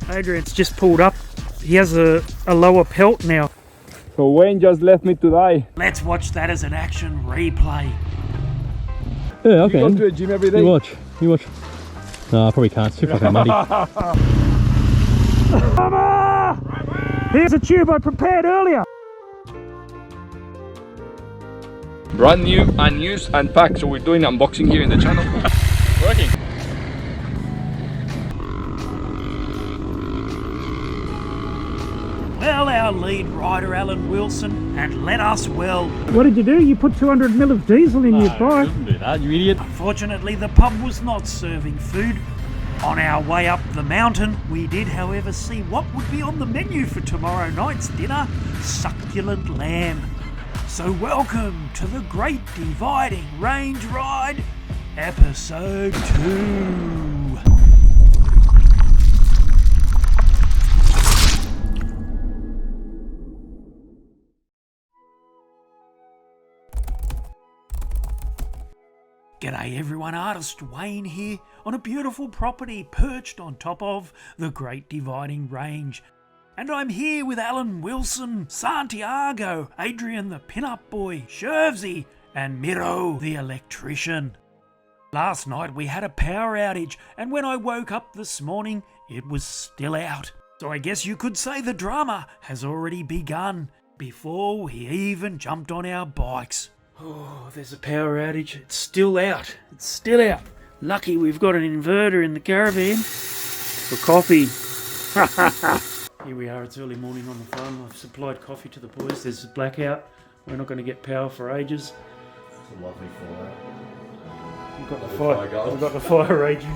Adrian's just pulled up. He has a lower pelt now. So Wayne just left me to die. Let's watch that as an action replay. Yeah, okay. You go to the gym every day? You watch. No, I probably can't. It's too fucking muddy. Here's a tube I prepared earlier. Brand new, unused, unpacked. So we're doing unboxing here in the channel. Working. Well, our lead rider, Alan Wilson, and let us well. What did you do? You put 200 ml of diesel in your bike. Didn't do that, you idiot. Unfortunately, the pub was not serving food. On our way up the mountain, we did, however, see what would be on the menu for tomorrow night's dinner: succulent lamb. So welcome to the Great Dividing Range Ride, Episode 2. G'day everyone, Artist Wayne here on a beautiful property perched on top of the Great Dividing Range. And I'm here with Alan Wilson, Santiago, Adrian the Pin-Up Boy, Shervsy, and Miro the Electrician. Last night we had a power outage, and when I woke up this morning it was still out. So I guess you could say the drama has already begun before we even jumped on our bikes. Oh, there's a power outage. It's still out. Lucky we've got an inverter in the caravan for coffee. Here we are, it's early morning on the farm. I've supplied coffee to the boys. There's a blackout. We're not going to get power for ages. It's a lovely fire. We've got the fire raging.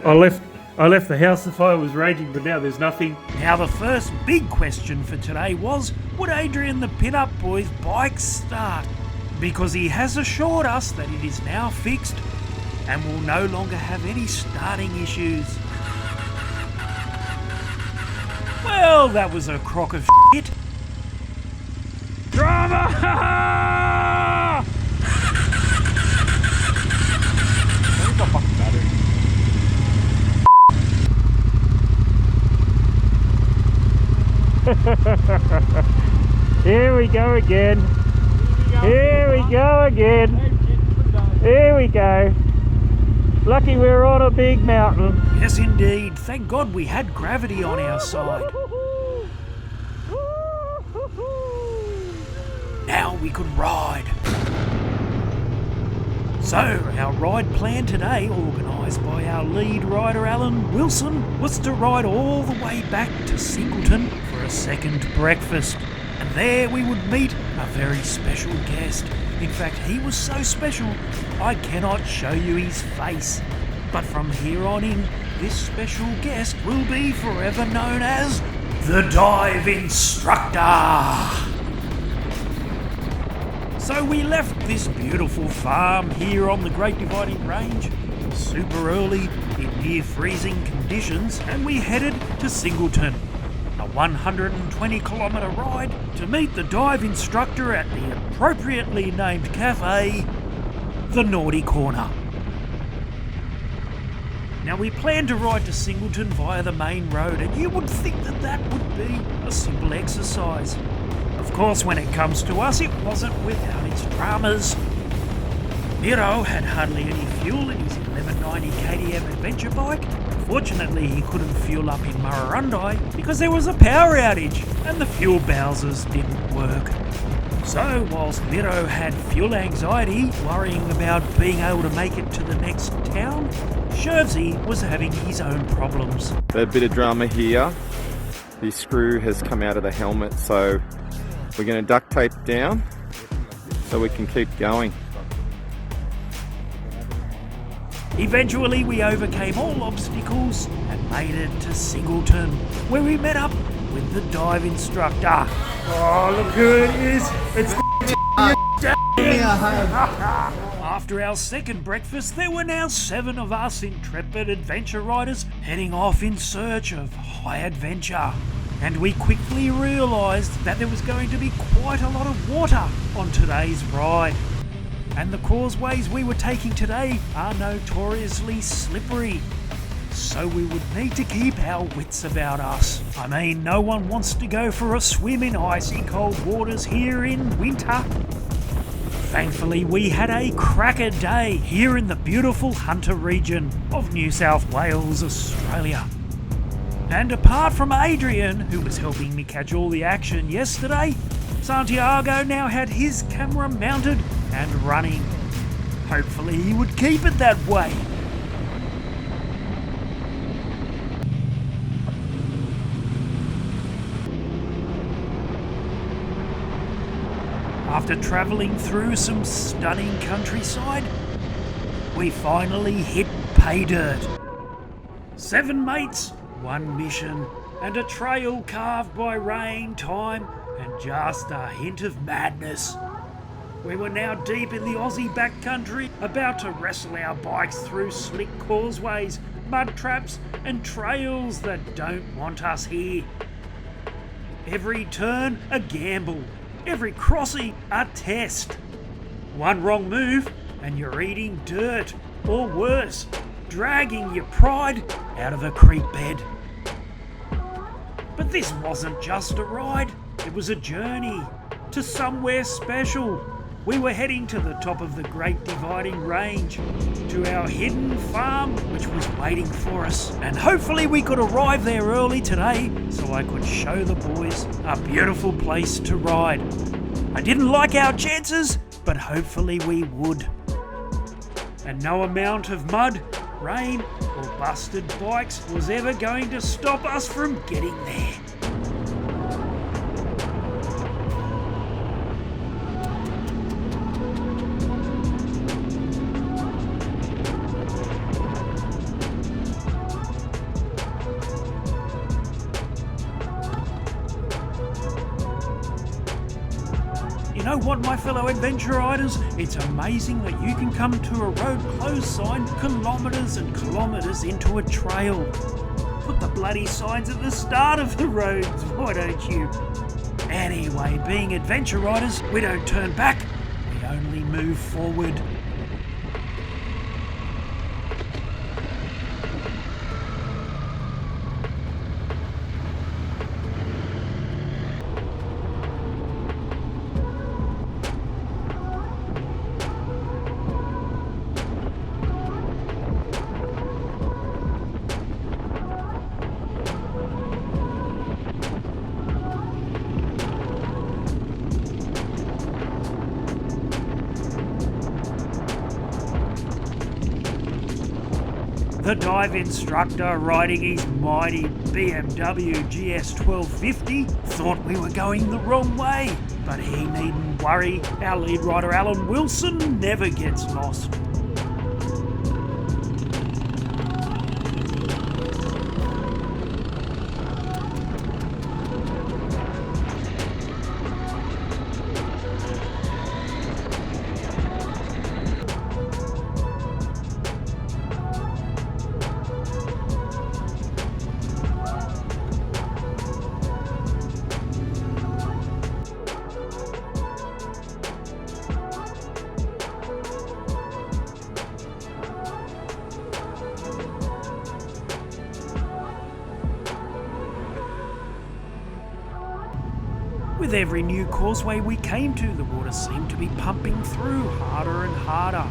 I left the house, the fire was raging, but now there's nothing. Now the first big question for today was, would Adrian the Pin-Up Boy's bike start? Because he has assured us that it is now fixed and will no longer have any starting issues. Well, that was a crock of shit. Drama! Where's the fucking battery? Here we go again. Here we go. Lucky we're on a big mountain. Yes, indeed. Thank God we had gravity on our side. Now we could ride. So, our ride plan today, organised by our lead rider Alan Wilson, was to ride all the way back to Singleton for a second breakfast. And there we would meet a very special guest. In fact, he was so special, I cannot show you his face. But from here on in, this special guest will be forever known as the Dive Instructor. So we left this beautiful farm here on the Great Dividing Range super early in near freezing conditions, and we headed to Singleton. A 120-kilometre ride to meet the dive instructor at the appropriately named cafe, the Naughty Corner. Now we planned to ride to Singleton via the main road, and you would think that that would be a simple exercise. Of course, when it comes to us, it wasn't without its dramas. Miro had hardly any fuel in his 1190 KTM adventure bike. Fortunately, he couldn't fuel up in Murrurundi because there was a power outage and the fuel bowsers didn't work. So, whilst Miro had fuel anxiety, worrying about being able to make it to the next town, Shervsy was having his own problems. A bit of drama here. The screw has come out of the helmet, so we're going to duct tape down so we can keep going. Eventually we overcame all obstacles and made it to Singleton, where we met up with the dive instructor. Oh, look who it is! It's After our second breakfast, there were now 7 of us intrepid adventure riders heading off in search of high adventure. and we quickly realised that there was going to be quite a lot of water on today's ride. And the causeways we were taking today are notoriously slippery, so we would need to keep our wits about us. I mean, no one wants to go for a swim in icy cold waters here in winter. Thankfully, we had a cracker day here in the beautiful Hunter region of New South Wales, Australia. And apart from Adrian, who was helping me catch all the action yesterday, Santiago now had his camera mounted and running. Hopefully he would keep it that way. After travelling through some stunning countryside, we finally hit pay dirt. 7 mates, 1 mission, and a trail carved by rain, time, and just a hint of madness. We were now deep in the Aussie backcountry, about to wrestle our bikes through slick causeways, mud traps, and trails that don't want us here. Every turn, a gamble. Every crossing, a test. One wrong move, and you're eating dirt, or worse, dragging your pride out of a creek bed. But this wasn't just a ride, it was a journey to somewhere special. We were heading to the top of the Great Dividing Range, to our hidden farm which was waiting for us. And hopefully we could arrive there early today so I could show the boys a beautiful place to ride. I didn't like our chances, but hopefully we would. And no amount of mud, rain or busted bikes was ever going to stop us from getting there. You know what, my fellow adventure riders? It's amazing that you can come to a road closed sign kilometres and kilometres into a trail. Put the bloody signs at the start of the roads, why don't you? Anyway, being adventure riders, we don't turn back, we only move forward. The Dive Instructor, riding his mighty BMW GS 1250, thought we were going the wrong way, but he needn't worry, our lead rider Alan Wilson never gets lost. With every new causeway we came to, the water seemed to be pumping through harder and harder.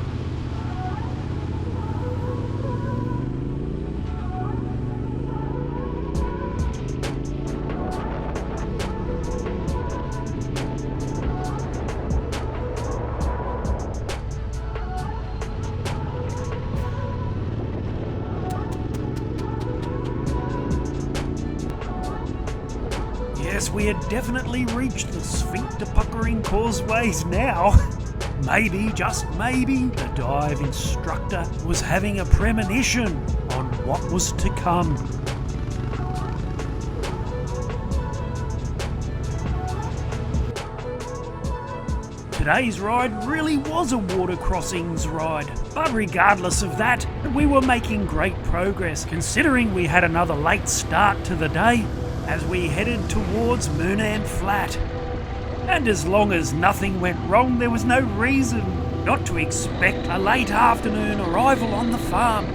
Yes, we had definitely reached the sphincter puckering causeways now. Maybe, just maybe, the Dive Instructor was having a premonition on what was to come. Today's ride really was a water crossings ride, but regardless of that, we were making great progress considering we had another late start to the day. as we headed towards Moonan Flat. And as long as nothing went wrong, there was no reason not to expect a late afternoon arrival on the farm.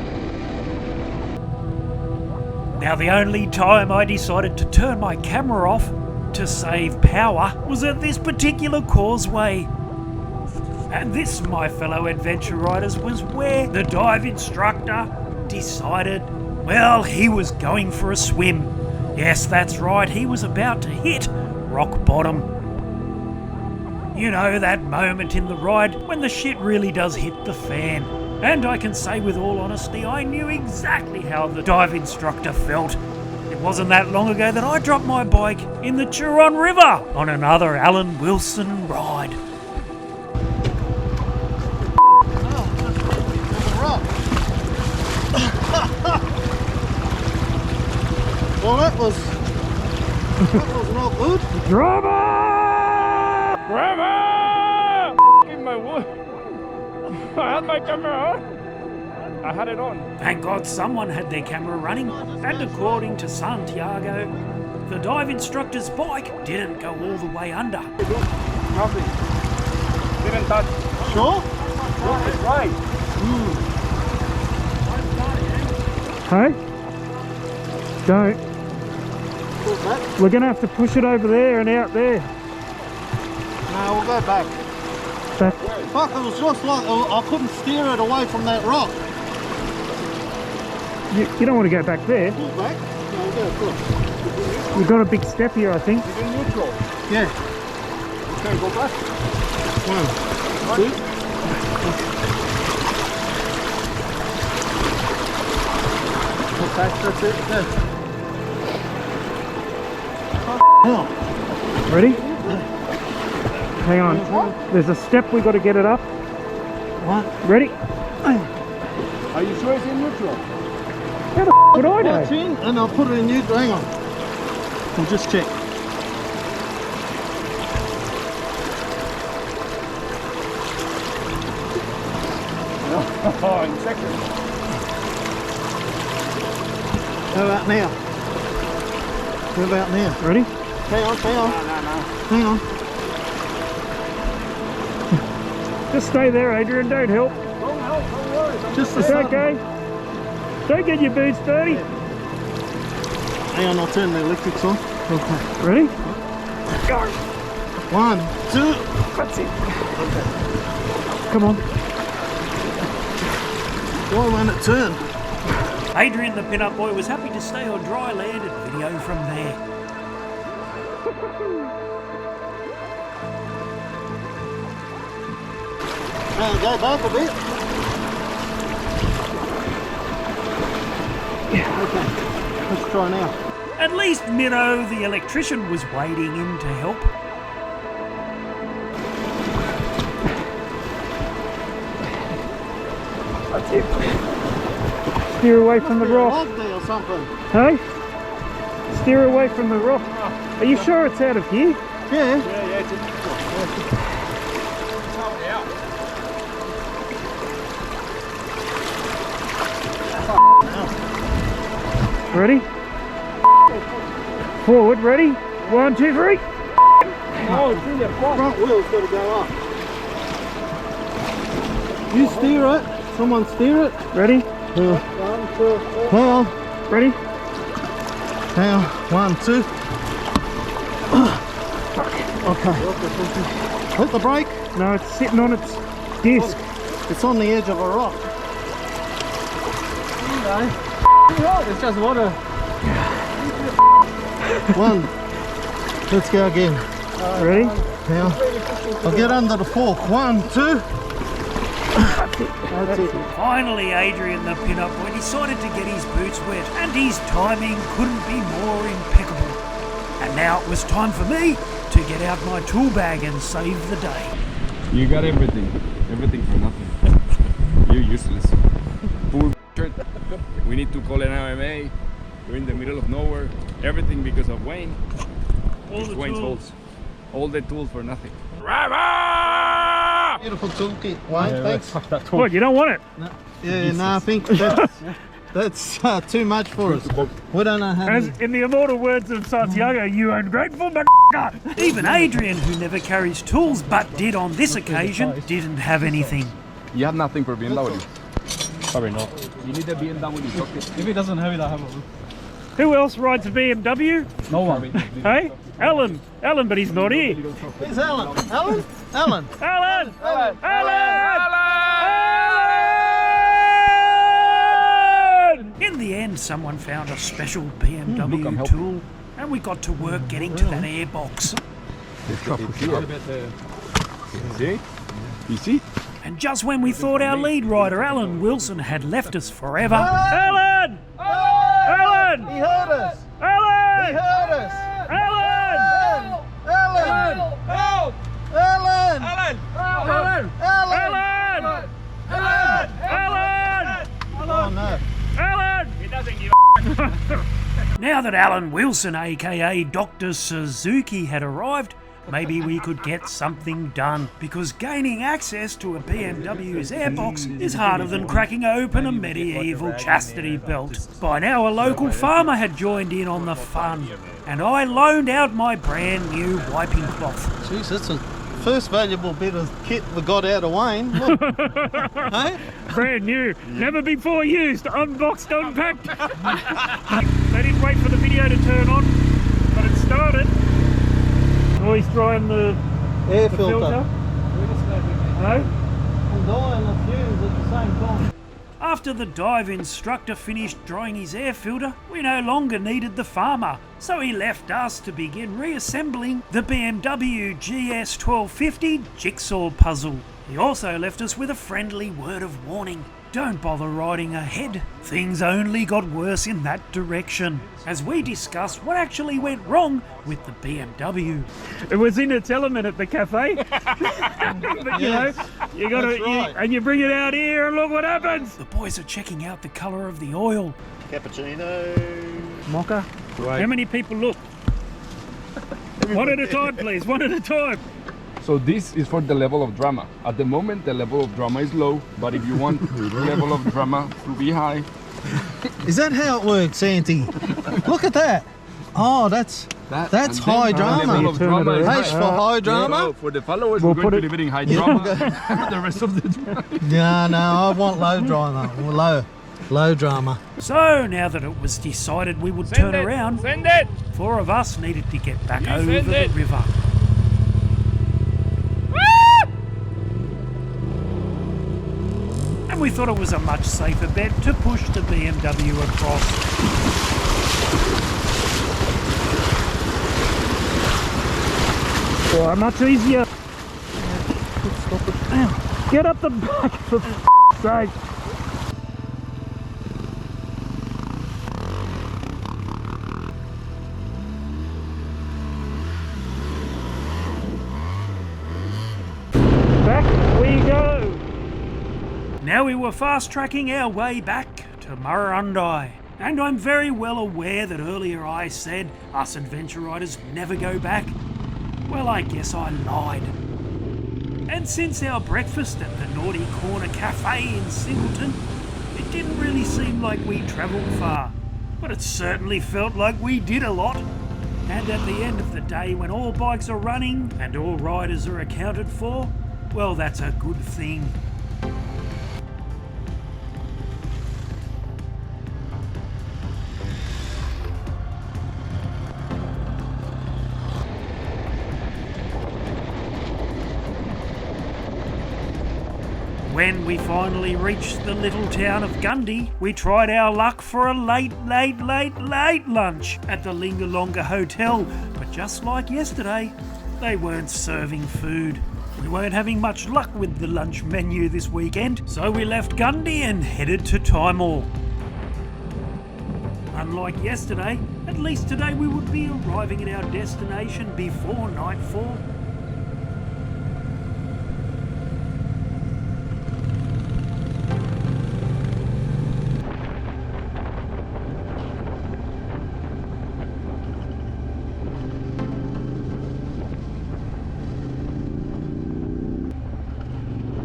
Now, the only time I decided to turn my camera off to save power was at this particular causeway. And this, my fellow adventure riders, was where the dive instructor decided, well, he was going for a swim. Yes, that's right, he was about to hit rock bottom. You know, that moment in the ride when the shit really does hit the fan. And I can say with all honesty, I knew exactly how the dive instructor felt. It wasn't that long ago that I dropped my bike in the Turon River on another Alan Wilson ride. Well, that was not good. Drama! In my wood. I had my camera on. I had it on. Thank God someone had their camera running, and according to Santiago, the dive instructor's bike didn't go all the way under. Nothing. Didn't touch. Sure? Look, it's right. Hey? Don't. We're going to have to push it over there and out there. No, we'll go back. Back. Fuck, it was just like I couldn't steer it away from that rock. You don't want to go back there. Pull back? No, we'll go across. You've got a big step here, I think. It's in neutral. Yeah. Okay, go back. 1, 2. Okay, that's it. There. Hell. Ready? Hang on. There's a step we got to get it up. What? Ready? Are you sure it's in neutral? How the would I That's know? in, and I'll put it in neutral. Hang on. We'll just check. Oh, in second. How about now? How about now? Ready? Hang on, hang on. No. Hang on. Just stay there, Adrian. Don't help. Don't help, don't worry. Just a It's second. okay. Don't get your boots dirty. Hang on, I'll turn the electrics on. Okay. Ready? 1, 2. That's it. Come on. Why won't it turn? Adrian the Pin-Up Boy was happy to stay on dry land and video from there. Now go back a bit. Okay, let's try now. At least Minnow, the electrician, was wading in to help. That's it. Steer away from the rock. Log there or something. Hey? Steer away from the rock. Are you sure it's out of here? Yeah. Yeah, it's in neutral. Ready? Forward, ready? 1, 2, 3. No, it's in the front. Front wheel's got to go up. You steer it. Someone steer it. Ready? 1, 2, 3. Hang on. Ready? Hang on. 1, 2. Okay. Hit the brake. No, it's sitting on its disc. It's on the edge of a rock. It's just water. 1. Let's go again. Ready? Now, I'll get under the fork. 1, 2. That's it. Finally, Adrian the Pin-Up Boy decided to get his boots wet, and his timing couldn't be more impeccable. And now it was time for me to get out my tool bag and save the day. You got everything. Everything for nothing. You're useless. Poor shirt. We need to call an MMA. We're in the middle of nowhere. Everything because of Wayne. It's Wayne's fault. All the tools for nothing. Beautiful toolkit. Wayne, thanks. What, you don't want it? Yeah, no, I think that's... That's too much for us. We don't know how As to... in the immortal words of Santiago, you ungrateful Even Adrian, who never carries tools but did on this occasion, didn't have anything. You have nothing for BMW. Probably not. You need a BMW socket. If he doesn't have it, I have it. Who else rides a BMW? No one. Hey? Alan, but he's not here. Where's Alan? Alan? Alan? Alan! Alan! In the end, someone found a special BMW tool, and we got to work getting to that airbox. See? You see? And just when we thought our lead rider, Alan Wilson, had left us forever, Alan! Alan! He heard us! Alan! He heard us! Alan! Alan! Help! Alan! Alan! Alan! Alan! Alan! Oh no. Alan! He doesn't give now that Alan Wilson, aka Dr. Suzuki, had arrived, maybe we could get something done, because gaining access to a BMW's airbox is harder than cracking open a medieval chastity belt. By now a local farmer had joined in on the fun, and I loaned out my brand new wiping cloth. Jeez, that's the first valuable bit of kit we got out of Wayne. Look. Hey? Brand new, never before used, unboxed, unpacked. They didn't wait for the video to turn on, but it started. Oh, he's drying the Air filter. No? I'm dying of fumes at the same time. After the dive instructor finished drying his air filter, we no longer needed the farmer, so he left us to begin reassembling the BMW GS 1250 jigsaw puzzle. He also left us with a friendly word of warning. Don't bother riding ahead. Things only got worse in that direction, as we discussed what actually went wrong with the BMW. It was in its element at the cafe. But you know, you got That's to, right. and you bring it out here and look what happens. The boys are checking out the colour of the oil. Cappuccino. Mocha. How many people look? One at a time, please. One at a time. So this is for the level of drama. At the moment, the level of drama is low, but if you want the level of drama to be high, Is that how it works, Auntie? Look at that. Oh, that's high drama. level of drama is H high. for high So drama? for the followers, We'll we're put going to it- be living high drama. The rest of the drama. No, I want low drama. Low drama. So now that it was decided we would turn around, Send it! 4 of us needed to get back You over send the it. river. And we thought it was a much safer bet to push the BMW across. Well, much easier. Get up the back for sake. Back we go. Now we were fast-tracking our way back to Murrurundi. And I'm very well aware that earlier I said us adventure riders never go back. Well, I guess I lied. And since our breakfast at the Naughty Corner Cafe in Singleton, it didn't really seem like we travelled far, but it certainly felt like we did a lot. And at the end of the day, when all bikes are running and all riders are accounted for, well, that's a good thing. When we finally reached the little town of Gandhi, we tried our luck for a late lunch at the Lingalonga Hotel. But just like yesterday, they weren't serving food. We weren't having much luck with the lunch menu this weekend, so we left Gandhi and headed to Timor. Unlike yesterday, at least today we would be arriving at our destination before nightfall.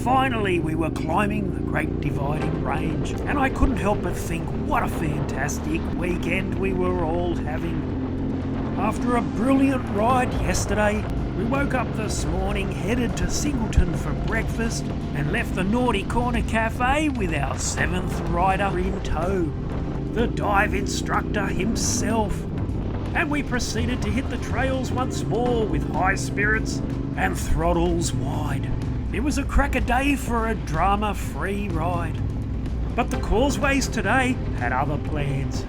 finally we were climbing the Great Dividing Range, and I couldn't help but think what a fantastic weekend we were all having. After a brilliant ride yesterday, we woke up this morning, headed to Singleton for breakfast, and left the Naughty Corner Cafe with our 7th rider in tow, the Dive Instructor himself. And we proceeded to hit the trails once more with high spirits and throttles wide. It was a cracker day for a drama-free ride. But the causeways today had other plans.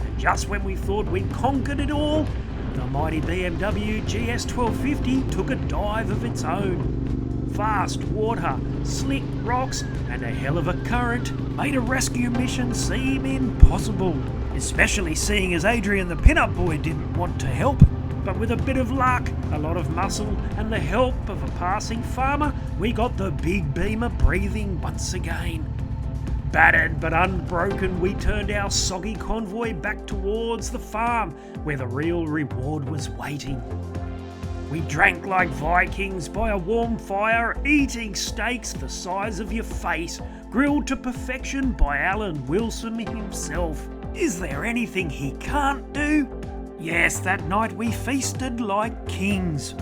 And just when we thought we'd conquered it all, the mighty BMW GS 1250 took a dive of its own. Fast water, slick rocks, and a hell of a current made a rescue mission seem impossible, especially seeing as Adrian the pin-up boy didn't want to help. But with a bit of luck, a lot of muscle, and the help of a passing farmer, we got the big beamer breathing once again. Battered but unbroken, we turned our soggy convoy back towards the farm, where the real reward was waiting. We drank like Vikings by a warm fire, eating steaks the size of your face, grilled to perfection by Alan Wilson himself. Is there anything he can't do? Yes, that night we feasted like kings.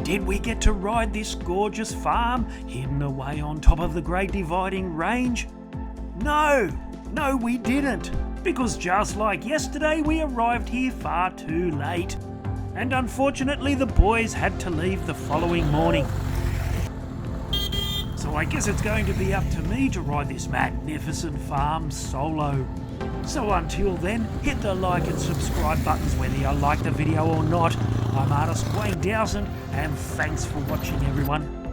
Did we get to ride this gorgeous farm hidden away on top of the Great Dividing Range? No, we didn't, because just like yesterday we arrived here far too late, and unfortunately the boys had to leave the following morning. So I guess it's going to be up to me to ride this magnificent farm solo. So until then, hit the like and subscribe buttons whether you like the video or not. I'm artist Wayne Dowson, and thanks for watching everyone.